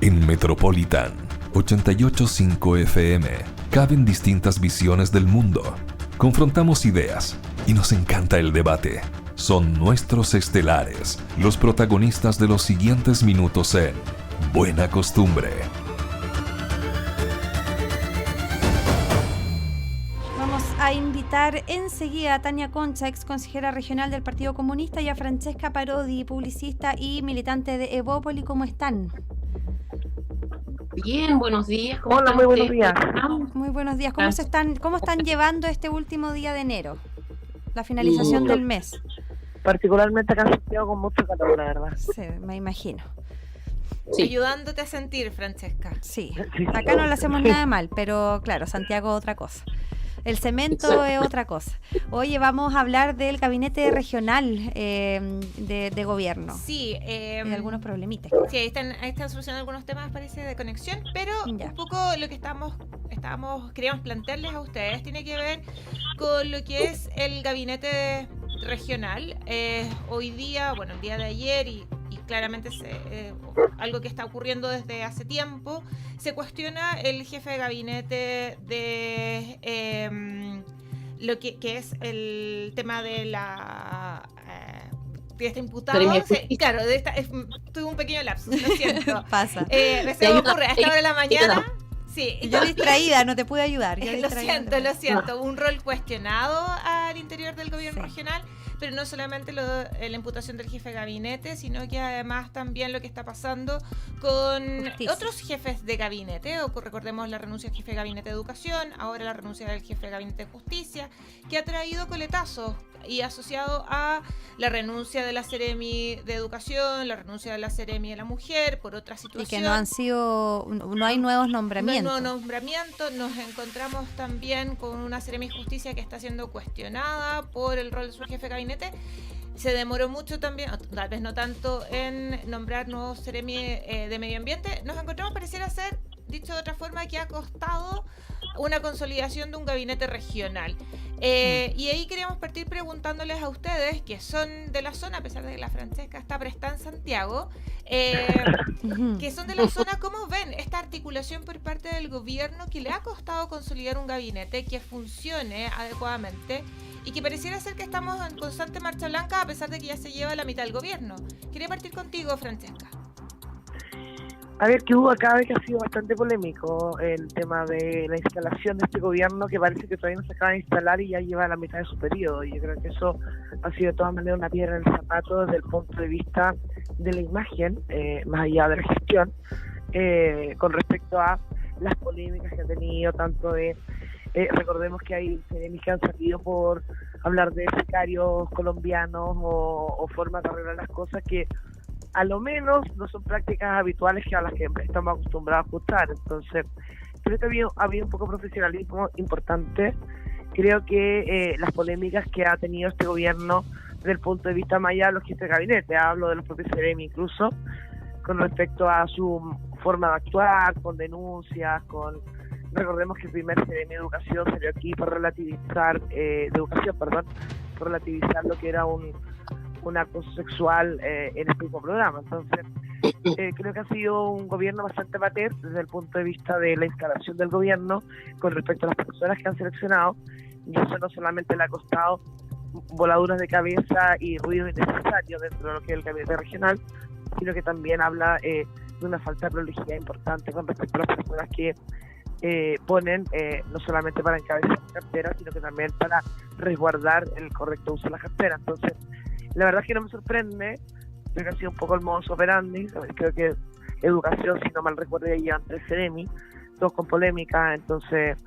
En Metropolitan 88.5 FM caben distintas visiones del mundo. Confrontamos ideas y nos encanta el debate. Son nuestros estelares, los protagonistas de los siguientes minutos en Buena Costumbre. Vamos a invitar enseguida a Tania Concha, ex consejera regional del Partido Comunista, y a Francesca Parodi, publicista y militante de Evópoli. ¿Cómo están? Bien, buenos días. Hola, muy buenos días. Muy buenos días. ¿Cómo están llevando este último día de enero? La finalización del mes. Particularmente acá en Santiago con mucho calor, la verdad. Sí, me imagino. Sí. Ayudándote a sentir, Francesca. Sí, acá no le hacemos nada mal, pero claro, Santiago otra cosa. El cemento es otra cosa. Oye, vamos a hablar del gabinete regional de gobierno. Sí. Y algunos problemitas. Sí, ahí están solucionando algunos temas, parece, de conexión, pero Ya. un poco lo que queríamos plantearles a ustedes tiene que ver con lo que es el gabinete regional. Hoy día, bueno, el día de ayer y claramente algo que está ocurriendo desde hace tiempo, se cuestiona el jefe de gabinete de lo que es el tema de de este imputado. Claro, tuve un pequeño lapsus, lo siento. Pasa. Se me ocurre a esta hora de la mañana. Sí, Yo distraída, no te pude ayudar. Lo siento. Un rol cuestionado al interior del gobierno regional, pero no solamente la imputación del jefe de gabinete, sino que además también lo que está pasando con Justicia. Otros jefes de gabinete. Recordemos la renuncia del jefe de gabinete de Educación, ahora la renuncia del jefe de gabinete de Justicia, que ha traído coletazos y asociado a la renuncia de la Seremi de Educación, la renuncia de la Seremi de la Mujer, por otra situación. Y que no hay nuevos nombramientos. No hay nuevos nombramientos. Nos encontramos también con una Seremi de Justicia que está siendo cuestionada por el rol de su jefe de gabinete. Se demoró mucho también, tal vez no tanto, en nombrar nuevos Seremi de Medio Ambiente. Nos encontramos, pareciera ser, dicho de otra forma, que ha costado una consolidación de un gabinete regional. Y ahí queríamos partir preguntándoles a ustedes, que son de la zona, a pesar de que la Francesca está prestada en Santiago, que son de la zona, ¿cómo ven esta articulación por parte del gobierno que le ha costado consolidar un gabinete que funcione adecuadamente y que pareciera ser que estamos en constante marcha blanca a pesar de que ya se lleva la mitad del gobierno? Quería partir contigo, Francesca. A ver, que hubo acá que ha sido bastante polémico el tema de la instalación de este gobierno, que parece que todavía no se acaba de instalar y ya lleva la mitad de su periodo. Y yo creo que eso ha sido de todas maneras una piedra en el zapato desde el punto de vista de la imagen, más allá de la gestión, con respecto a las polémicas que ha tenido, tanto de... recordemos que hay seremis que han salido por hablar de sicarios colombianos o formas de arreglar las cosas que a lo menos no son prácticas habituales que a las que estamos acostumbrados a escuchar. Entonces, creo que había un poco de profesionalismo importante. Creo que las polémicas que ha tenido este gobierno desde el punto de vista más allá de los jefes de gabinete, hablo de los propios seremi incluso, con respecto a su forma de actuar, con denuncias, recordemos que el primer seremi de educación salió aquí por relativizar, por relativizar lo que era un acoso sexual en este mismo programa. Entonces, creo que ha sido un gobierno bastante amateur desde el punto de vista de la instalación del gobierno con respecto a las personas que han seleccionado, y eso no solamente le ha costado voladuras de cabeza y ruidos innecesarios dentro de lo que es el gabinete regional, sino que también habla de una falta de prolijidad importante con respecto a las personas que ponen, no solamente para encabezar la cartera, sino que también para resguardar el correcto uso de la cartera. Entonces, la verdad es que no me sorprende, creo que ha sido un poco el modus operandi. Creo que educación, si no mal recuerdo, ya llevan 3 seremi, todos con polémica. Entonces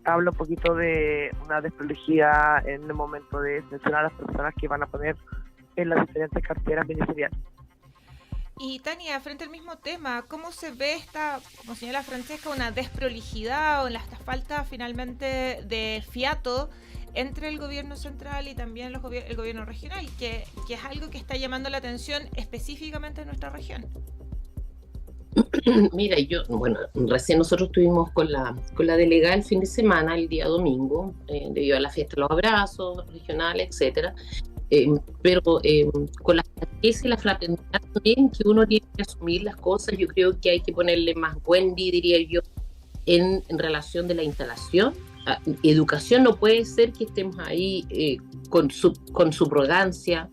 habla un poquito de una desprolijidad en el momento de seleccionar a las personas que van a poner en las diferentes carteras ministeriales. Y Tania, frente al mismo tema, ¿cómo se ve como señala Francesca, una desprolijidad o esta falta finalmente de fiato entre el gobierno central y también el gobierno regional, que es algo que está llamando la atención específicamente en nuestra región? Mira, recién nosotros estuvimos con la delegada el fin de semana, el día domingo, debido a la fiesta de los abrazos regionales, etcétera. pero con la franqueza y la fraternidad también que uno tiene que asumir las cosas. Yo creo que hay que ponerle más Wendy, diría yo, en relación de la instalación. Educación no puede ser que estemos ahí con subrogancia.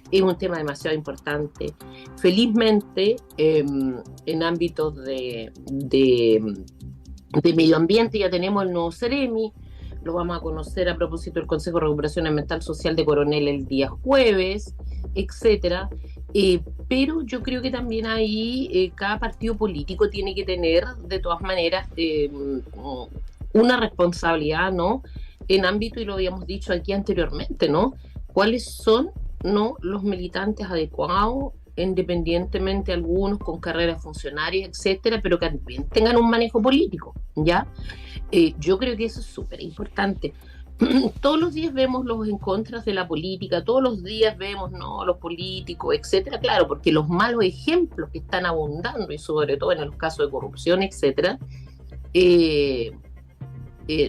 Es un tema demasiado importante. Felizmente, en ámbitos de medio ambiente ya tenemos el nuevo Ceremi, lo vamos a conocer a propósito del Consejo de Recuperación Ambiental Social de Coronel el día jueves, etcétera. Pero yo creo que también ahí cada partido político tiene que tener, de todas maneras, una responsabilidad, ¿no? En ámbito, y lo habíamos dicho aquí anteriormente, ¿no? ¿Cuáles son, no, los militantes adecuados, independientemente algunos con carreras funcionarias, etcétera, pero que también tengan un manejo político, ¿ya? Yo creo que eso es súper importante. Todos los días vemos los en contras de la política, todos los días vemos, ¿no?, los políticos, etcétera, claro, porque los malos ejemplos que están abundando, y sobre todo en los casos de corrupción, etcétera,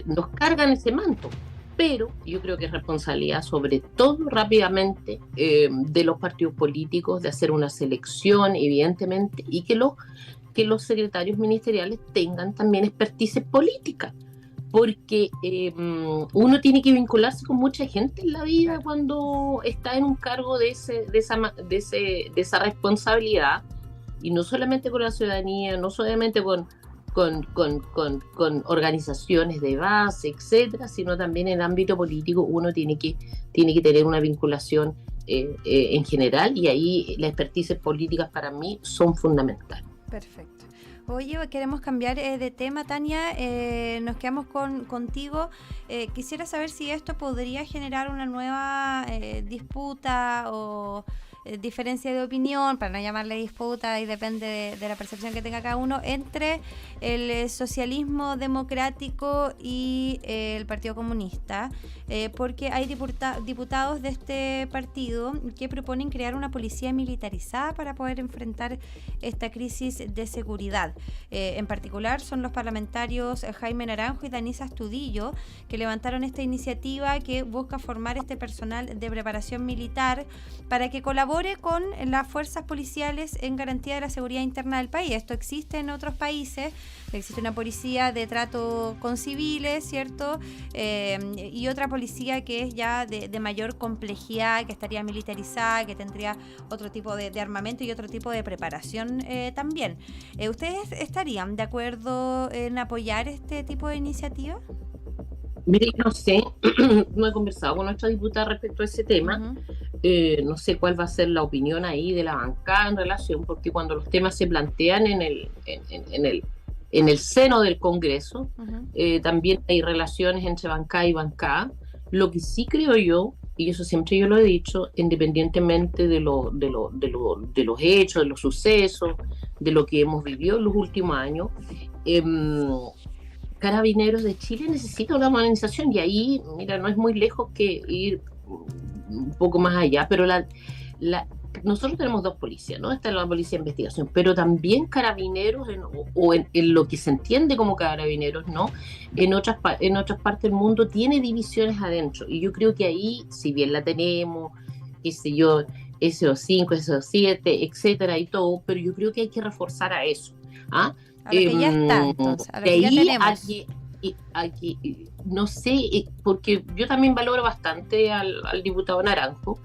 nos cargan ese manto. Pero yo creo que es responsabilidad, sobre todo rápidamente, de los partidos políticos de hacer una selección, evidentemente, y que los secretarios ministeriales tengan también expertise política, porque uno tiene que vincularse con mucha gente en la vida cuando está en un cargo de esa responsabilidad, y no solamente con la ciudadanía, no solamente con organizaciones de base, etcétera, sino también en el ámbito político. Uno tiene que tener una vinculación en general, y ahí las expertices políticas para mí son fundamentales. Perfecto. Oye, queremos cambiar de tema, Tania. Nos quedamos contigo. Quisiera saber si esto podría generar una nueva disputa o diferencia de opinión, para no llamarle disputa, y depende de la percepción que tenga cada uno, entre el socialismo democrático y el Partido Comunista, porque hay diputados de este partido que proponen crear una policía militarizada para poder enfrentar esta crisis de seguridad. En particular son los parlamentarios Jaime Naranjo y Danisa Astudillo, que levantaron esta iniciativa que busca formar este personal de preparación militar para que colabore con las fuerzas policiales en garantía de la seguridad interna del país. Esto existe en otros países, existe una policía de trato con civiles, ¿cierto? Y otra policía que es ya de mayor complejidad, que estaría militarizada, que tendría otro tipo de armamento y otro tipo de preparación también. ¿Ustedes estarían de acuerdo en apoyar este tipo de iniciativa? Mire, no sé, no he conversado con nuestra diputada respecto a ese tema. No sé cuál va a ser la opinión ahí de la bancada en relación, porque cuando los temas se plantean en el seno del Congreso, también hay relaciones entre bancada y bancada. Lo que sí creo yo, y eso siempre yo lo he dicho, independientemente de los hechos, de los sucesos, de lo que hemos vivido en los últimos años, Carabineros de Chile necesita una modernización, y ahí, mira, no es muy lejos que ir un poco más allá, pero nosotros tenemos dos policías, ¿no? Está la policía de investigación, pero también Carabineros, en lo que se entiende como Carabineros, ¿no? En otras partes del mundo tiene divisiones adentro, y yo creo que ahí, si bien la tenemos, qué sé yo, SO5, SO7, etcétera, y todo, pero yo creo que hay que reforzar a eso, ¿ah? A lo que ya está, entonces, a lo que ya tenemos. Aquí, no sé, porque yo también valoro bastante al diputado Naranjo,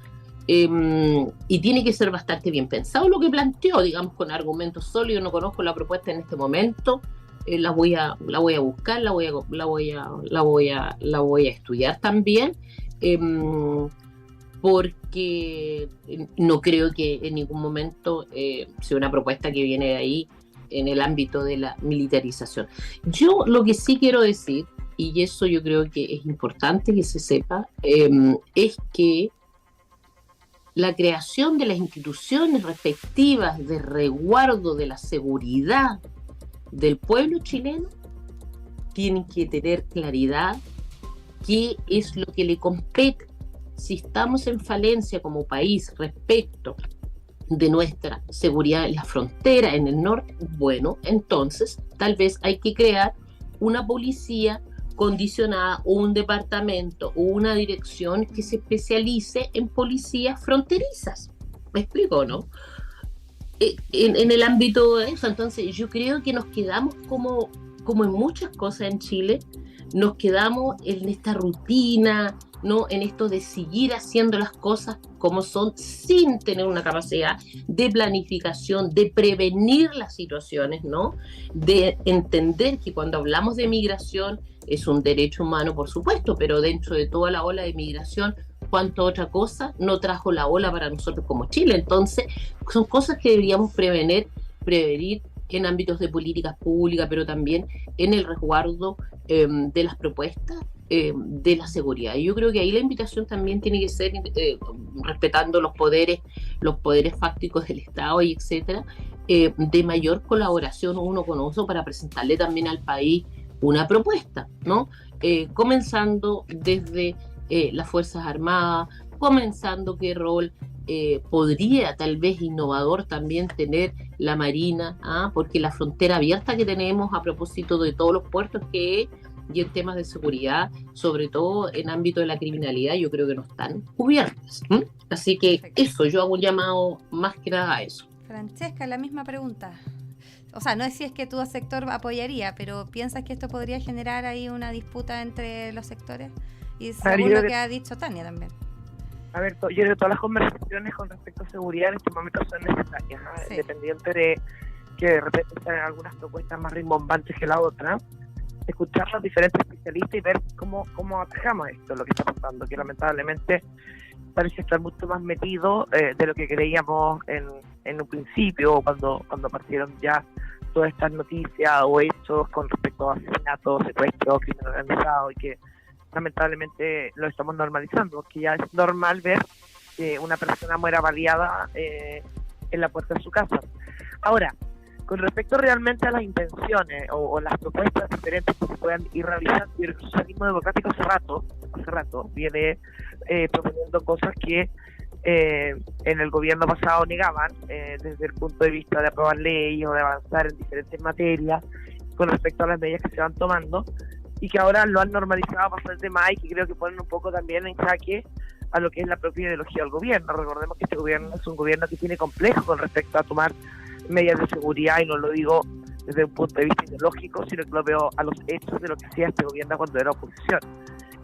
y tiene que ser bastante bien pensado lo que planteó, digamos, con argumentos sólidos. No conozco la propuesta en este momento, la voy a buscar, la voy a estudiar también, porque no creo que en ningún momento sea una propuesta que viene de ahí en el ámbito de la militarización. Yo lo que sí quiero decir, y eso yo creo que es importante que se sepa, es que la creación de las instituciones respectivas de resguardo de la seguridad del pueblo chileno tienen que tener claridad qué es lo que le compete. Si estamos en falencia como país respecto de nuestra seguridad en la frontera, en el norte, bueno, entonces tal vez hay que crear una policía condicionada un departamento o una dirección que se especialice en policías fronterizas. ¿Me explico, no? En el ámbito de eso, entonces yo creo que nos quedamos como en muchas cosas en Chile, nos quedamos en esta rutina, ¿no? En esto de seguir haciendo las cosas como son, sin tener una capacidad de planificación, de prevenir las situaciones, ¿no? De entender que cuando hablamos de migración es un derecho humano, por supuesto, pero dentro de toda la ola de migración, ¿cuánta otra cosa no trajo la ola para nosotros como Chile? Entonces, son cosas que deberíamos prevenir en ámbitos de políticas públicas, pero también en el resguardo de las propuestas de la seguridad. Y yo creo que ahí la invitación también tiene que ser respetando los poderes fácticos del Estado y etcétera, de mayor colaboración uno con otro para presentarle también al país una propuesta, ¿no? Comenzando desde las Fuerzas Armadas, comenzando qué rol podría tal vez innovador también tener la Marina, porque la frontera abierta que tenemos a propósito de todos los puertos y en temas de seguridad, sobre todo en ámbito de la criminalidad, yo creo que no están cubiertas. Así que Perfecto. Eso, yo hago un llamado más que nada a eso. Francesca, la misma pregunta. O sea, no es si es que tu sector apoyaría, pero ¿piensas que esto podría generar ahí una disputa entre los sectores? Y según lo que ha dicho Tania también. A ver, yo creo que todas las conversaciones con respecto a seguridad en estos momentos son necesarias, ¿no? Sí. Independiente de que de repente sean algunas propuestas más rimbombantes que la otra, escuchar a los diferentes especialistas y ver cómo atajamos esto, lo que está pasando, que lamentablemente parece estar mucho más metido de lo que creíamos en un principio, cuando partieron ya todas estas noticias o hechos con respecto a asesinatos, secuestros, crimen organizado, y que lamentablemente lo estamos normalizando, porque ya es normal ver que una persona muera baleada en la puerta de su casa. Ahora, con respecto realmente a las intenciones o las propuestas diferentes que se puedan ir realizando, el socialismo democrático hace rato viene proponiendo cosas que en el gobierno pasado negaban, desde el punto de vista de aprobar leyes o de avanzar en diferentes materias con respecto a las medidas que se van tomando, y que ahora lo han normalizado bastante más y que creo que ponen un poco también en jaque a lo que es la propia ideología del gobierno. Recordemos que este gobierno es un gobierno que tiene complejo con respecto a tomar medidas de seguridad, y no lo digo desde un punto de vista ideológico, sino que lo veo a los hechos de lo que hacía este gobierno cuando era oposición.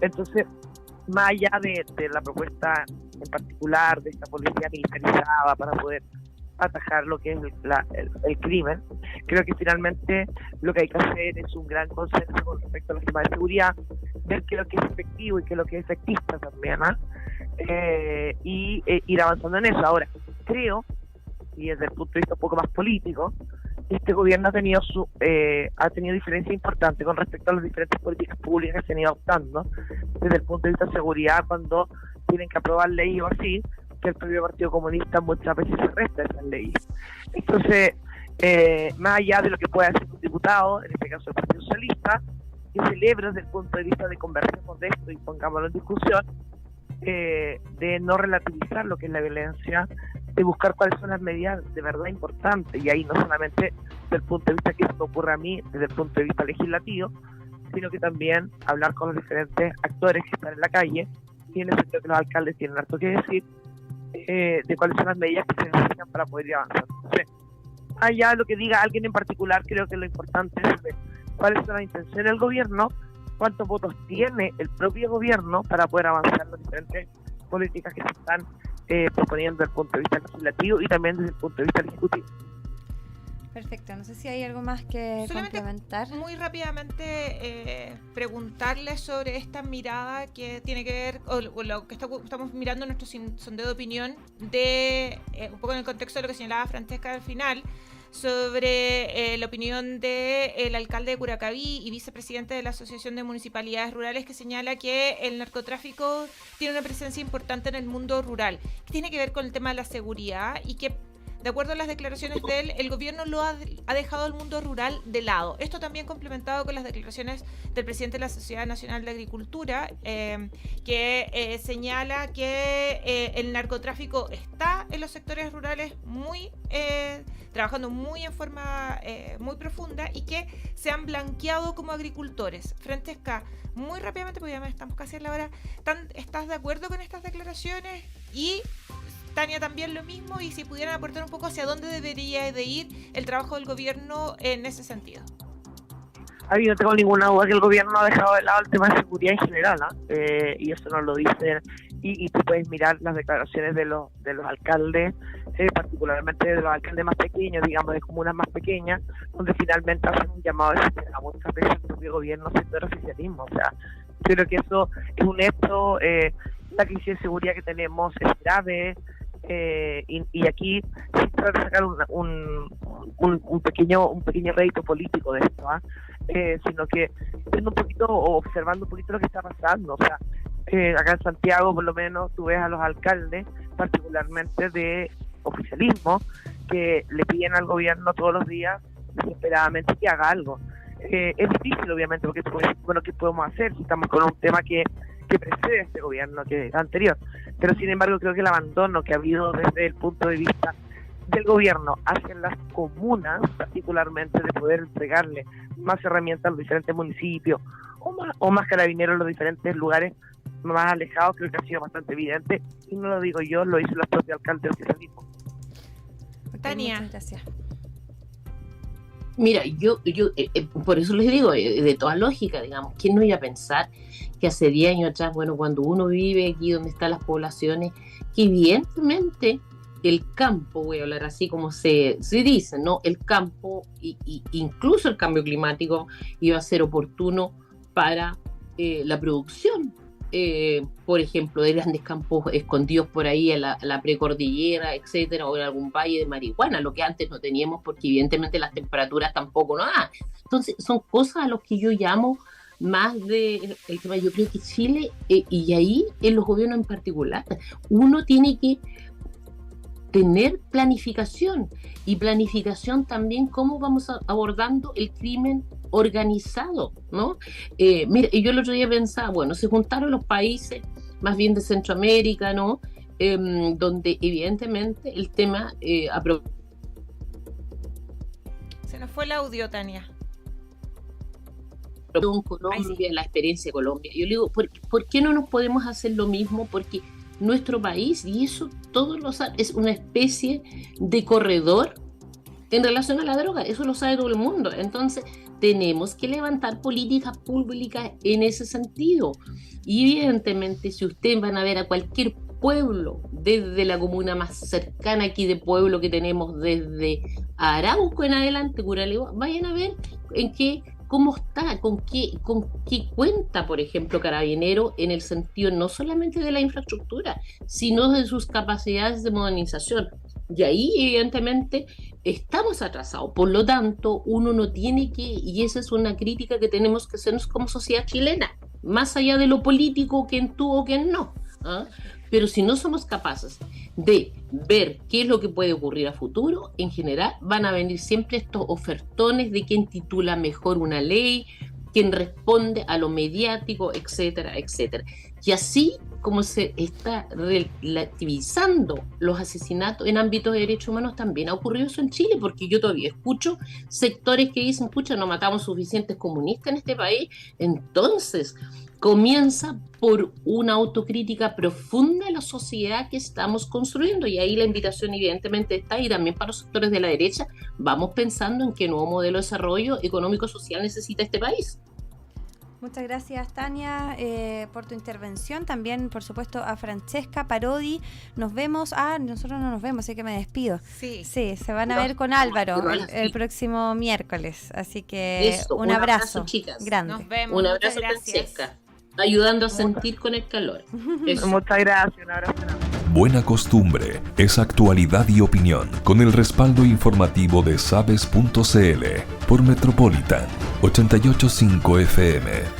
Entonces, más allá de la propuesta en particular de esta policía militarizada para poder atajar lo que es el crimen, creo que finalmente lo que hay que hacer es un gran consenso con respecto a los temas de seguridad, ver qué es lo que es efectivo y qué es lo que es efectista también, y ir avanzando en eso. Ahora, creo, y desde el punto de vista un poco más político, este gobierno ha tenido diferencias importantes con respecto a las diferentes políticas públicas que se han ido adoptando desde el punto de vista de seguridad, cuando tienen que aprobar leyes o así, que el propio Partido Comunista muchas veces se resta esas leyes. Entonces, más allá de lo que pueda hacer un diputado, en este caso el Partido Socialista, que celebro desde el punto de vista de conversemos de esto y pongámoslo en discusión, de no relativizar lo que es la violencia, de buscar cuáles son las medidas de verdad importantes, y ahí no solamente desde el punto de vista que esto ocurra a mí, desde el punto de vista legislativo, sino que también hablar con los diferentes actores que están en la calle, y en ese sentido que los alcaldes tienen harto que decir, de cuáles son las medidas que se necesitan para poder ir avanzando. Entonces, allá lo que diga alguien en particular, creo que lo importante es ver cuáles son las intenciones del gobierno, cuántos votos tiene el propio gobierno para poder avanzar las diferentes políticas que se están proponiendo desde el punto de vista legislativo y también desde el punto de vista ejecutivo. Perfecto, no sé si hay algo más que solamente complementar. Muy rápidamente preguntarle sobre esta mirada que tiene que ver, o lo que estamos mirando en nuestro sondeo de opinión, de un poco en el contexto de lo que señalaba Francesca al final, sobre la opinión del alcalde de Curacaví y vicepresidente de la Asociación de Municipalidades Rurales, que señala que el narcotráfico tiene una presencia importante en el mundo rural, que tiene que ver con el tema de la seguridad y que de acuerdo a las declaraciones de él, el gobierno ha dejado al mundo rural de lado. Esto también complementado con las declaraciones del presidente de la Sociedad Nacional de Agricultura, que señala que el narcotráfico está en los sectores rurales trabajando muy en forma muy profunda y que se han blanqueado como agricultores. Francesca, muy rápidamente, porque ya estamos casi en la hora, ¿estás de acuerdo con estas declaraciones? Y Tania también lo mismo, y si pudieran aportar un poco hacia dónde debería de ir el trabajo del gobierno en ese sentido. Yo no tengo ninguna duda que el gobierno ha dejado de lado el tema de seguridad en general, y eso nos lo dicen, y tú puedes mirar las declaraciones de los alcaldes, particularmente de los alcaldes más pequeños, digamos, de comunas más pequeñas, donde finalmente hacen un llamado desesperado muchas veces al propio gobierno sector oficialismo. O sea, yo creo que eso es un hecho. La crisis de seguridad que tenemos es grave, y aquí se trata de sacar un pequeño rédito político de esto, sino que viendo un poquito o observando un poquito lo que está pasando. O sea, acá en Santiago, por lo menos, tú ves a los alcaldes, particularmente de oficialismo, que le piden al gobierno todos los días desesperadamente que haga algo. Es difícil, obviamente, porque bueno, ¿qué podemos hacer si estamos con un tema que precede a este gobierno, que es anterior? Pero sin embargo creo que el abandono que ha habido desde el punto de vista del gobierno hacia las comunas, particularmente, de poder entregarle más herramientas a los diferentes municipios o más carabineros en los diferentes lugares más alejados, creo que ha sido bastante evidente, y no lo digo yo, lo hizo el propio alcalde del oficialismo. Tania. Muchas gracias. Mira, yo por eso les digo, de toda lógica, digamos, ¿quién no iba a pensar que hace 10 años atrás, bueno, cuando uno vive aquí donde están las poblaciones, que evidentemente el campo, voy a hablar así como se dice, ¿no? El campo, incluso el cambio climático, iba a ser oportuno para la producción, por ejemplo, de grandes campos escondidos por ahí en la precordillera, etcétera, o en algún valle de marihuana, lo que antes no teníamos, porque evidentemente las temperaturas tampoco no dan. Entonces, son cosas a las que yo llamo más de el tema. Yo creo que Chile, y ahí en los gobiernos en particular, uno tiene que tener planificación, y planificación también cómo vamos abordando el crimen organizado, ¿no? Mira, yo el otro día pensaba, bueno, se juntaron los países más bien de Centroamérica, ¿no? Donde evidentemente el tema se nos fue el audio, Tania. Colombia, la experiencia de Colombia. Yo le digo, ¿por qué no nos podemos hacer lo mismo? Porque nuestro país, y eso todos lo saben, es una especie de corredor en relación a la droga, eso lo sabe todo el mundo. Entonces tenemos que levantar políticas públicas en ese sentido, y evidentemente si ustedes van a ver a cualquier pueblo, desde la comuna más cercana aquí de pueblo que tenemos desde Arauco en adelante, Curalewa, vayan a ver cómo está, con qué cuenta, por ejemplo, Carabinero, en el sentido no solamente de la infraestructura, sino de sus capacidades de modernización. Y ahí, evidentemente, estamos atrasados. Por lo tanto, uno no tiene que, y esa es una crítica que tenemos que hacernos como sociedad chilena, más allá de lo político, quién tú o quién no. Pero si no somos capaces de ver qué es lo que puede ocurrir a futuro, en general van a venir siempre estos ofertones de quién titula mejor una ley, quién responde a lo mediático, etcétera, etcétera. Y así como se está relativizando los asesinatos en ámbitos de derechos humanos, también ha ocurrido eso en Chile, porque yo todavía escucho sectores que dicen, pucha, no matamos suficientes comunistas en este país. Entonces comienza por una autocrítica profunda de la sociedad que estamos construyendo, y ahí la invitación evidentemente está, y también para los sectores de la derecha, vamos pensando en qué nuevo modelo de desarrollo económico-social necesita este país. Muchas gracias, Tania, por tu intervención. También, por supuesto, a Francesca Parodi. Nos vemos. Nosotros no nos vemos, así que me despido. Sí, se van a ver con Álvaro el próximo miércoles. Así que eso, un abrazo chicas. Grande. Nos vemos. Un abrazo, Francesca, ayudando a sentir con el calor. Eso. Muchas gracias, un abrazo. Buena costumbre es actualidad y opinión, con el respaldo informativo de sabes.cl por Metropolitan 88.5 FM.